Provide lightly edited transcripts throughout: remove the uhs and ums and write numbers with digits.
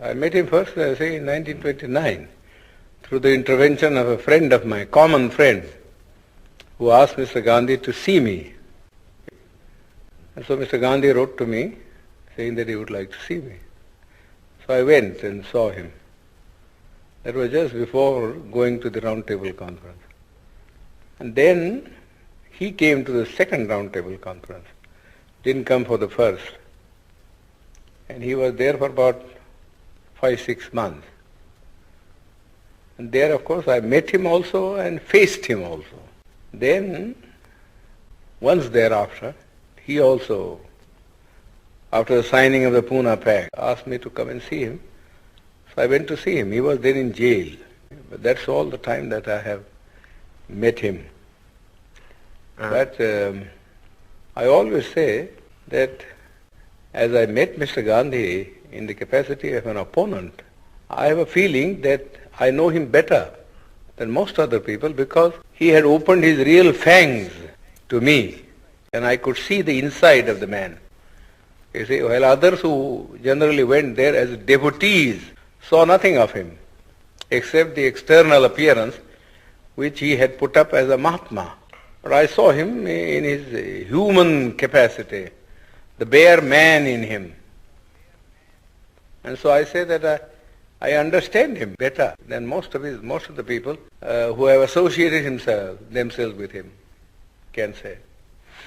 I met him first, say, in 1929, through the intervention of a friend of mine, common friend, who asked Mr. Gandhi to see me. And so Mr. Gandhi wrote to me, saying that he would like to see me. So I went and saw him. That was just before going to the Round Table Conference. And then he came to the second Round Table Conference. Didn't come for the first. And he was there for about 5-6 months. And there, of course, I met him also and faced him also. Then, once thereafter, he also, after the signing of the Pune Pact, asked me to come and see him. So I went to see him. He was then in jail. But that's all the time that I have met him. But I always say that as I met Mr. Gandhi in the capacity of an opponent, I have a feeling that I know him better than most other people because he had opened his real fangs to me and I could see the inside of the man. You see, while others who generally went there as devotees saw nothing of him except the external appearance which he had put up as a Mahatma. But I saw him in his human capacity, the bare man in him. And so I say that I understand him better than most of the people who have associated themselves with him can say.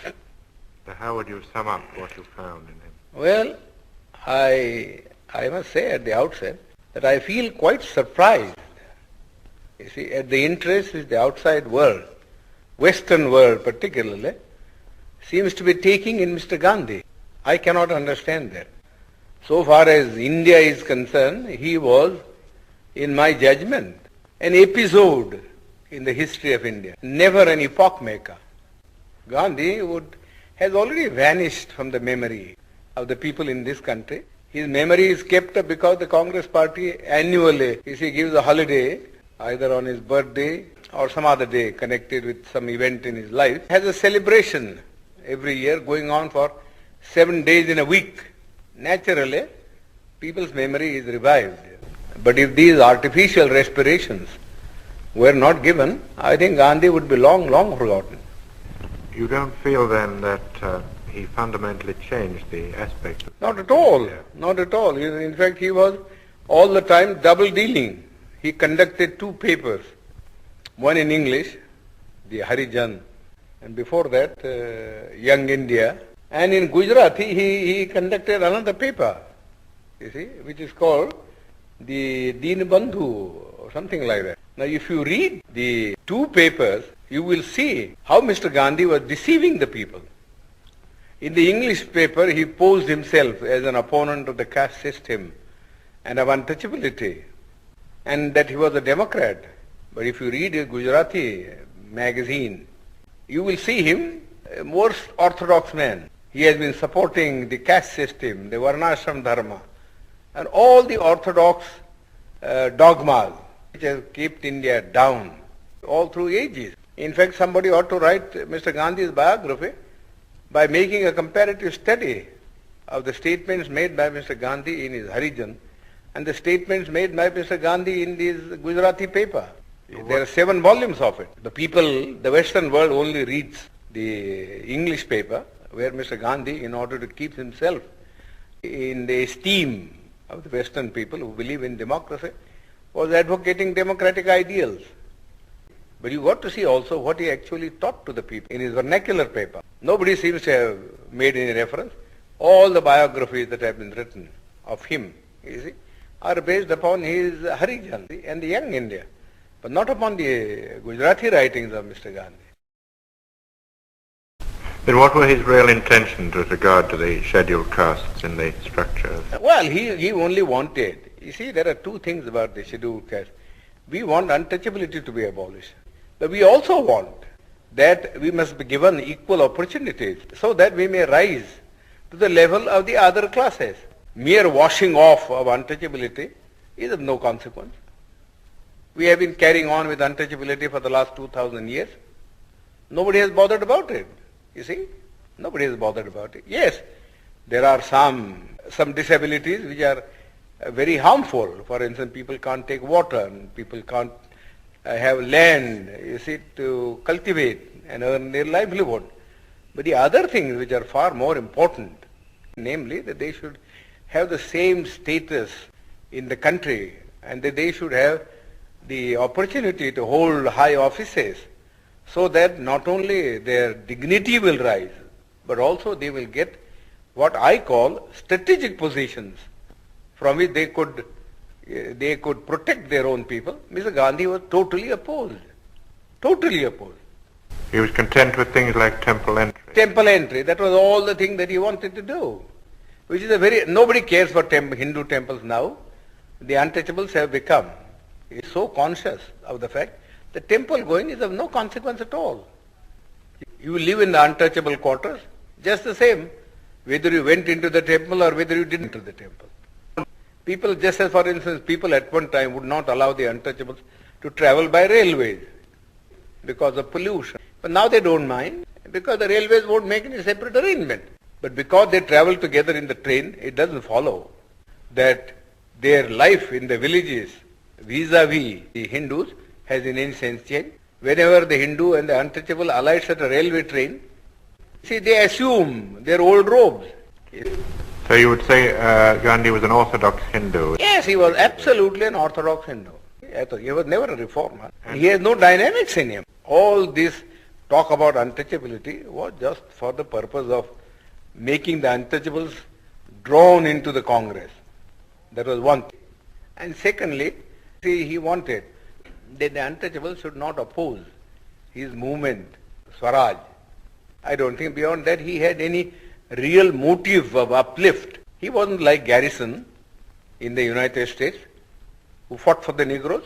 So how would you sum up what you found in him? Well, I must say at the outset that I feel quite surprised, you see, at the interest which the outside world, Western world particularly, seems to be taking in Mr. Gandhi. I cannot understand that. So far as India is concerned, he was, in my judgment, an episode in the history of India, never an epoch maker. Gandhi has already vanished from the memory of the people in this country. His memory is kept up because the Congress party annually, if he gives a holiday, either on his birthday or some other day connected with some event in his life, has a celebration every year going on for 7 days in a week. Naturally, people's memory is revived. But if these artificial respirations were not given, I think Gandhi would be long, long forgotten. You don't feel then that he fundamentally changed the aspect of... Not at all. Not at all. In fact, he was all the time double dealing. He conducted 2 papers, one in English, the Harijan, and before that, Young India. And in Gujarati, he conducted another paper, you see, which is called the Deenbandhu or something like that. Now, if you read the 2 papers, you will see how Mr. Gandhi was deceiving the people. In the English paper, he posed himself as an opponent of the caste system and of untouchability, and that he was a Democrat. But if you read a Gujarati magazine, you will see him a more orthodox man. He has been supporting the caste system, the Varnashram Dharma, and all the orthodox dogmas which have kept India down all through ages. In fact, somebody ought to write Mr. Gandhi's biography by making a comparative study of the statements made by Mr. Gandhi in his Harijan and the statements made by Mr. Gandhi in his Gujarati paper. There are 7 volumes of it. The people, the Western world only reads the English paper, where Mr. Gandhi, in order to keep himself in the esteem of the Western people who believe in democracy, was advocating democratic ideals. But you got to see also what he actually taught to the people in his vernacular paper. Nobody seems to have made any reference. All the biographies that have been written of him, you see, are based upon his Harijan and the Young India, but not upon the Gujarati writings of Mr. Gandhi. Then what were his real intentions with regard to the scheduled castes in the structure? Well, he only wanted, you see, there are 2 things about the scheduled caste. We want untouchability to be abolished. But we also want that we must be given equal opportunities so that we may rise to the level of the other classes. Mere washing off of untouchability is of no consequence. We have been carrying on with untouchability for the last 2,000 years. Nobody has bothered about it. You see, nobody is bothered about it. Yes, there are some disabilities which are very harmful. For instance, people can't take water, and people can't have land, you see, to cultivate and earn their livelihood. But the other things which are far more important, namely that they should have the same status in the country and that they should have the opportunity to hold high offices so that not only their dignity will rise, but also they will get what I call strategic positions from which they could protect their own people. Mr. Gandhi was totally opposed. Totally opposed. He was content with things like temple entry. Temple entry, that was all the thing that he wanted to do. Which is nobody cares for Hindu temples now. The untouchables have become so conscious of the fact that temple going is of no consequence at all. You live in the untouchable quarters, just the same, whether you went into the temple or whether you didn't enter the temple. People, just as for instance, people at one time would not allow the untouchables to travel by railways because of pollution. But now they don't mind because the railways won't make any separate arrangement. But because they travel together in the train, it doesn't follow that their life in the villages vis-a-vis the Hindus has in any sense changed. Whenever the Hindu and the untouchable alights at a railway train, see, they assume their old robes. So you would say Gandhi was an orthodox Hindu? Yes, he was absolutely an orthodox Hindu. He was never a reformer. He has no dynamics in him. All this talk about untouchability was just for the purpose of making the untouchables drawn into the Congress. That was one thing. And secondly, see, he wanted that the untouchables should not oppose his movement, Swaraj. I don't think beyond that he had any real motive of uplift. He wasn't like Garrison in the United States, who fought for the Negroes.